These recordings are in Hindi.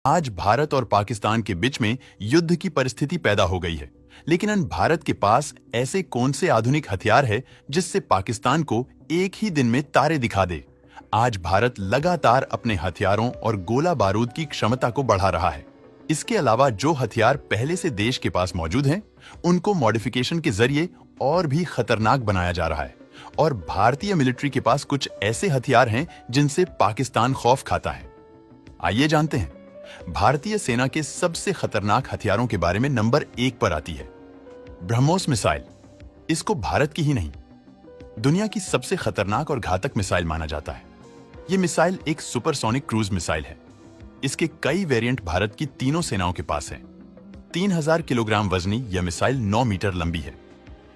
आज भारत और पाकिस्तान के बीच में युद्ध की परिस्थिति पैदा हो गई है, लेकिन भारत के पास ऐसे कौन से आधुनिक हथियार है जिससे पाकिस्तान को एक ही दिन में तारे दिखा दे। आज भारत लगातार अपने हथियारों और गोला बारूद की क्षमता को बढ़ा रहा है। इसके अलावा जो हथियार पहले से देश के पास मौजूद हैं, उनको मॉडिफिकेशन के जरिए और भी खतरनाक बनाया जा रहा है। और भारतीय मिलिट्री के पास कुछ ऐसे हथियार हैं जिनसे पाकिस्तान खौफ खाता है। आइए जानते हैं। भारतीय सेना के सबसे खतरनाक हथियारों के बारे में नंबर 1 पर आती है ब्रह्मोस मिसाइल। इसको भारत की ही नहीं, दुनिया की सबसे खतरनाक और घातक मिसाइल माना जाता है। यह मिसाइल एक सुपरसोनिक क्रूज मिसाइल है। इसके कई वेरिएंट भारत की तीनों सेनाओं के पास हैं। 3000 किलोग्राम वजनी यह मिसाइल 9 मीटर लंबी है।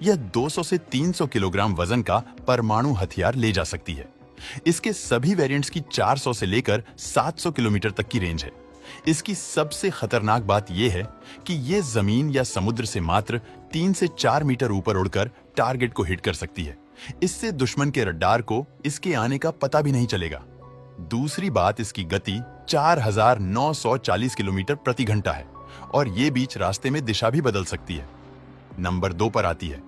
यह 200 से 300 किलोग्राम वजन का परमाणु हथियार ले जा सकती है। इसके सभी वेरिएंट्स की 400 से लेकर 700 किलोमीटर तक की रेंज है। इसकी सबसे खतरनाक बात यह है कि यह जमीन या समुद्र से मात्र 3 से 4 मीटर ऊपर उड़कर टारगेट को हिट कर सकती है। इससे दुश्मन के रडार को इसके आने का पता भी नहीं चलेगा। दूसरी बात, इसकी गति 4940 किलोमीटर प्रति घंटा है और ये बीच रास्ते में दिशा भी बदल सकती है। नंबर 2 पर आती है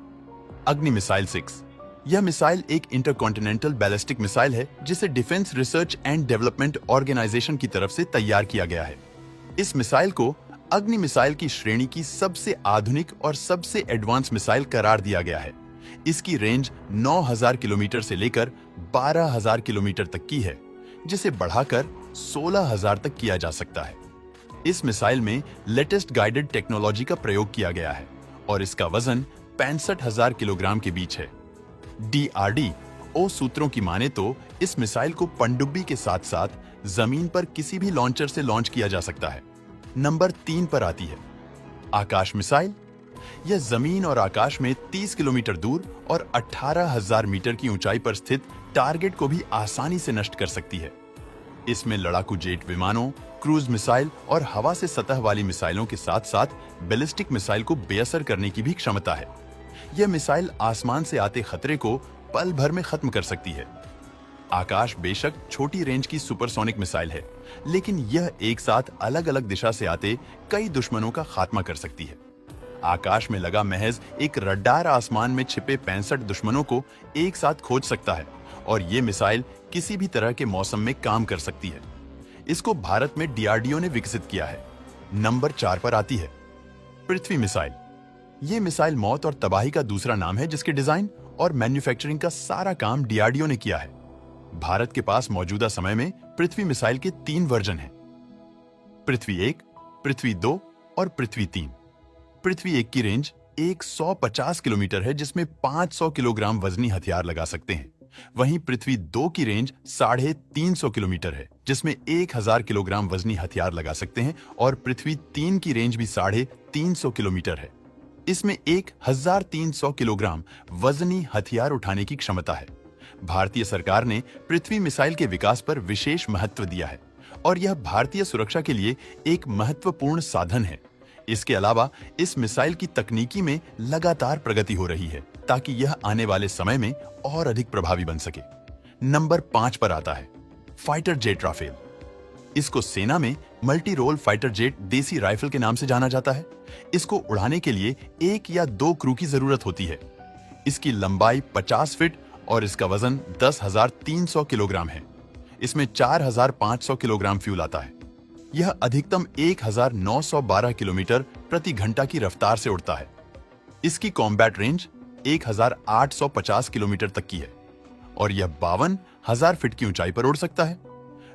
अग्नि मिसाइल 6। यह मिसाइल एक इंटरकॉन्टिनेंटल बैलिस्टिक मिसाइल है जिसे defence research and development organisation की तरफ से तैयार किया गया है। इस मिसाइल को अग्नि मिसाइल की श्रेणी की सबसे आधुनिक और सबसे एडवांस मिसाइल करार दिया गया है। इसकी रेंज 9000 किलोमीटर से लेकर 12000 किलोमीटर तक की है, जिसे बढ़ाकर 16000 तक किया जा सकता है। इस मिसाइल में लेटेस्ट गाइडेड टेक्नोलॉजी का प्रयोग किया गया है और इसका वजन 65,000 किलोग्राम के बीच है। DRDO सूत्रों की माने तो इस मिसाइल को पनडुब्बी के साथ साथ जमीन पर किसी भी लॉन्चर से लॉन्च किया जा सकता है। नंबर 3 पर आती है आकाश मिसाइल। यह जमीन और आकाश में 30 किलोमीटर दूर और 18,000 मीटर की ऊंचाई पर स्थित टारगेट को भी आसानी से नष्ट कर सकती है। इसमें लड़ाकू जेट विमानों, क्रूज मिसाइल और हवा से सतह वाली मिसाइलों के साथ साथ बैलिस्टिक मिसाइल को बेअसर करने की भी क्षमता है। यह मिसाइल आसमान से आते खतरे को पल भर में खत्म कर सकती है। आकाश बेशक छोटी रेंज की सुपरसोनिक मिसाइल है, लेकिन यह एक साथ अलग अलग दिशा से आते कई दुश्मनों का खात्मा कर सकती है। आकाश में लगा महज एक रडार आसमान में छिपे 65 दुश्मनों को एक साथ खोज सकता है और यह मिसाइल किसी भी तरह के मौसम में काम कर सकती है। इसको भारत में DRDO ने विकसित किया है। नंबर 4 पर आती है पृथ्वी मिसाइल। यह मिसाइल मौत और तबाही का दूसरा नाम है, जिसके डिजाइन और मैन्युफैक्चरिंग का सारा काम DRDO ने किया है। भारत के पास मौजूदा समय में पृथ्वी मिसाइल के 3 वर्जन हैं, पृथ्वी 1, पृथ्वी 2 और पृथ्वी 3। पृथ्वी 1 की रेंज 150 किलोमीटर है, जिसमें 500 किलोग्राम वजनी हथियार लगा सकते हैं। वहीं पृथ्वी 2 की रेंज 350 किलोमीटर है, जिसमें 1000 किलोग्राम वजनी हथियार लगा सकते हैं और पृथ्वी 3 की रेंज भी 350 किलोमीटर है। इसमें 1300 किलोग्राम वजनी हथियार उठाने की क्षमता है। भारतीय सरकार ने पृथ्वी मिसाइल के विकास पर विशेष महत्व दिया है और यह भारतीय सुरक्षा के लिए एक महत्वपूर्ण साधन है। इसके अलावा इस मिसाइल की तकनीकी में लगातार प्रगति हो रही है ताकि यह आने वाले समय में और अधिक प्रभावी बन सके। नंबर 5 पर आता है फाइटर जेट राफेल। इसको सेना में मल्टी रोल फाइटर जेट देसी राइफल के नाम से जाना जाता है। इसको उड़ाने के लिए 1 या 2 क्रू की जरूरत होती है। इसकी लंबाई 50 फीट और इसका वजन 10,300 किलोग्राम है। इसमें 4,500 किलोग्राम फ्यूल आता है। यह अधिकतम 1912 किलोमीटर प्रति घंटा की रफ्तार से उड़ता है। इसकी कॉम्बैट रेंज 1850 किलोमीटर तक की है और यह 52,000 फीट की ऊंचाई पर उड़ सकता है।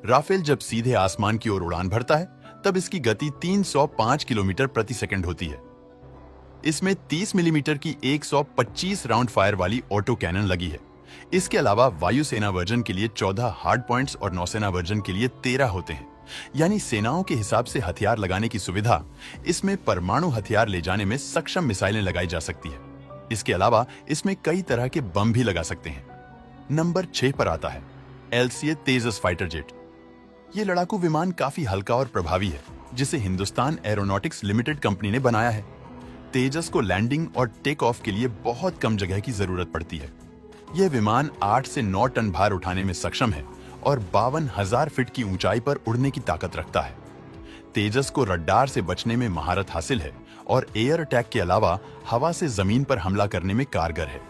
राफेल जब सीधे आसमान की ओर उड़ान भरता है तब इसकी गति 305 किलोमीटर प्रति सेकंड होती है। इसमें 30 मिलीमीटर की 125 राउंड फायर वाली ऑटो कैनन लगी है। इसके अलावा वायुसेना वर्जन के लिए 14 हार्ड पॉइंट्स और नौसेना वर्जन के लिए 13 होते हैं। यानी सेनाओं के हिसाब से हथियार लगाने की सुविधा इसमें परमाणु हथियार ले जाने में सक्षम मिसाइलें लगाई जा सकती है। इसके अलावा इसमें कई तरह के बम भी लगा सकते हैं। नंबर 6 पर आता है LCA तेजस फाइटर जेट। ये लड़ाकू विमान काफी हल्का और प्रभावी है, जिसे हिंदुस्तान एरोनॉटिक्स लिमिटेड कंपनी ने बनाया है। तेजस को लैंडिंग और टेक ऑफ के लिए बहुत कम जगह की जरूरत पड़ती है। यह विमान 8 से 9 टन भार उठाने में सक्षम है और 52,000 फीट की ऊंचाई पर उड़ने की ताकत रखता है। तेजस को रडार से बचने में महारत हासिल है और एयर अटैक के अलावा हवा से जमीन पर हमला करने में कारगर है।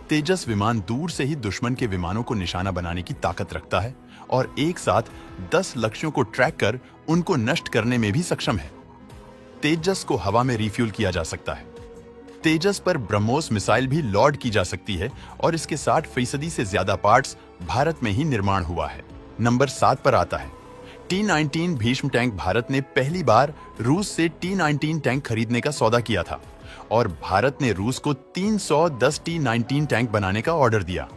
तेजस विमान दूर से ही दुश्मन के विमानों को निशाना बनाने की ताकत रखता है और एक साथ 10 लक्ष्यों को ट्रैक कर उनको नष्ट करने में भी सक्षम है। तेजस को हवा में रिफ्यूल किया जा सकता है। तेजस पर ब्रह्मोस मिसाइल भी लॉन्च की जा सकती है और इसके 60% से ज्यादा पार्ट्स भारत में ही निर्माण हुआ है। नंबर 7 पर आता है T-19 भीष्म टैंक। भारत ने पहली बार रूस से T-19 टैंक खरीदने का सौदा किया था और भारत ने रूस को 310 T-19 टैंक बनाने का ऑर्डर दिया।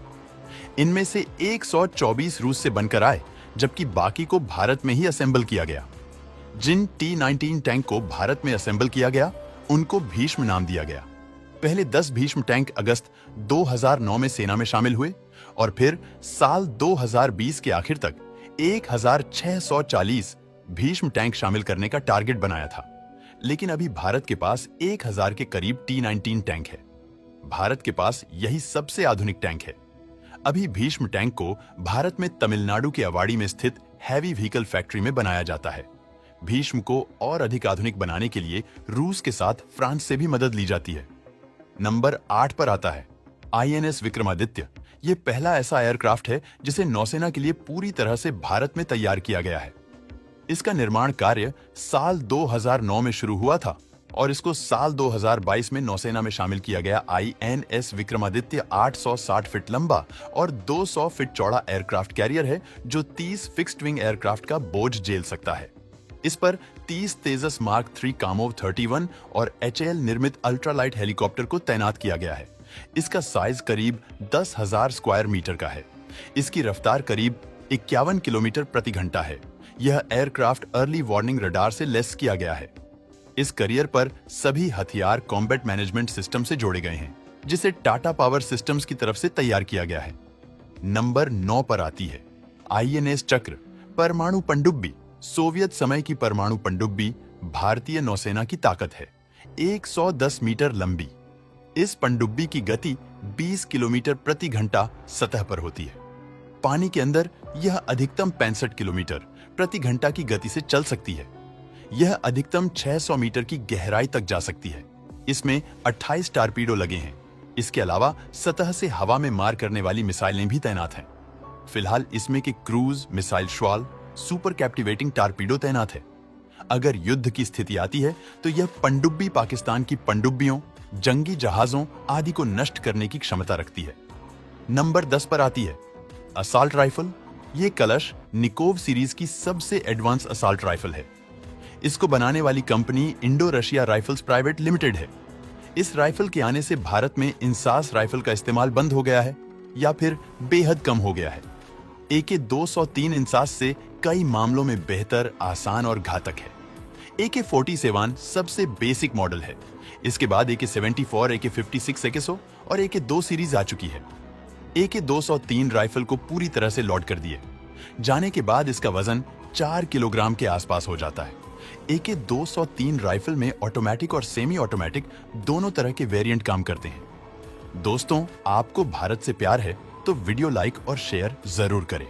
इनमें से 124 रूस से बनकर आए, जबकि बाकी को भारत में ही असेंबल किया गया। जिन T-19 टैंक को भारत में असेंबल किया गया, उनको भीष्म नाम दिया गया। पहले 10 भीष्म टैंक अगस्त 2009 में सेना में शामिल हुए और फिर साल 2020 के आखिर तक 1640 भीष्म टैंक शामिल करने का टारगेट बनाया था। लेकिन अभी भारत के पास 1000 के करीब T-19 टैंक है। भारत के पास यही सबसे आधुनिक टैंक है। अभी भीष्म टैंक को भारत में तमिलनाडु के अवाड़ी में स्थित हैवी व्हीकल फैक्ट्री में बनाया जाता है। भीष्म को और अधिक आधुनिक बनाने के लिए रूस के साथ फ्रांस से भी मदद ली जाती है। नंबर 8 पर आता है INS विक्रमादित्य। ये पहला ऐसा एयरक्राफ्ट है जिसे नौसेना के लिए पूरी तरह से भारत में तैयार किया गया है। इसका निर्माण कार्य साल 2009 में शुरू हुआ था और इसको साल 2022 में नौसेना में शामिल किया गया। INS विक्रमादित्य 860 फीट लंबा और 200 फीट चौड़ा एयरक्राफ्ट कैरियर है जो 30 फिक्स्ड विंग एयरक्राफ्ट का बोझ झेल सकता है। इस पर 30 तेजस मार्क 3 कामोव 31 और HAL निर्मित अल्ट्रालाइट हेलीकॉप्टर को तैनात किया गया है। इसका साइज करीब 10,000 स्क्वायर मीटर का है। इसकी रफ्तार करीब 51 किलोमीटर प्रति घंटा है। यह एयरक्राफ्ट अर्ली वार्निंग रडार से लेस किया गया है। इस करियर पर सभी हथियार कॉम्बैट मैनेजमेंट सिस्टम से जोड़े गए हैं, जिसे टाटा पावर सिस्टम्स की तरफ से तैयार किया गया है। नंबर 9 पर आती है INS चक्र परमाणु पनडुब्बी। सोवियत समय की परमाणु पनडुब्बी भारतीय नौसेना की ताकत है। 110 मीटर लंबी इस पनडुब्बी की गति 20 किलोमीटर प्रति घंटा सतह पर होती है। पानी के अंदर यह अधिकतम 65 किलोमीटर प्रति घंटा की गति से चल सकती है। यह अधिकतम 600 मीटर की गहराई तक जा सकती है। इसमें 28 टारपीडो लगे हैं। इसके अलावा सतह से हवा में मार करने वाली मिसाइलें भी तैनात हैं। फिलहाल इसमें के cruise missile Shkval super cavitating torpedo तैनात है। अगर युद्ध की स्थिति आती है तो यह पनडुब्बी पाकिस्तान की पनडुब्बियों, जंगी जहाजों आदि को नष्ट करने की क्षमता रखती है। नंबर 10 पर आती है असाल्ट राइफल। ये कलश निकोव सीरीज की सबसे एडवांस असाल्ट राइफल है। इसको बनाने वाली company Indo Russia rifles private limited है। इस राइफल के आने से भारत में इंसास राइफल का इस्तेमाल बंद हो गया है या फिर बेहद कम हो गया है। AK-203 इंसास से कई मामलों में बेहतर, आसान और घातक है। AK-47 सबसे बेसिक मॉडल है। इसके बाद AK-74, AK-56, AK-100 और AK-2 सीरीज आ चुकी है। AK-203 राइफल को पूरी तरह से लोड कर दिए जाने के बाद इसका वजन 4 किलोग्राम के आसपास हो जाता है। AK-203 राइफल में ऑटोमेटिक और सेमी ऑटोमेटिक दोनों तरह के वेरिएंट काम करते हैं। दोस्तों, आपको भारत से प्यार है तो वीडियो लाइक और शेयर जरूर करें।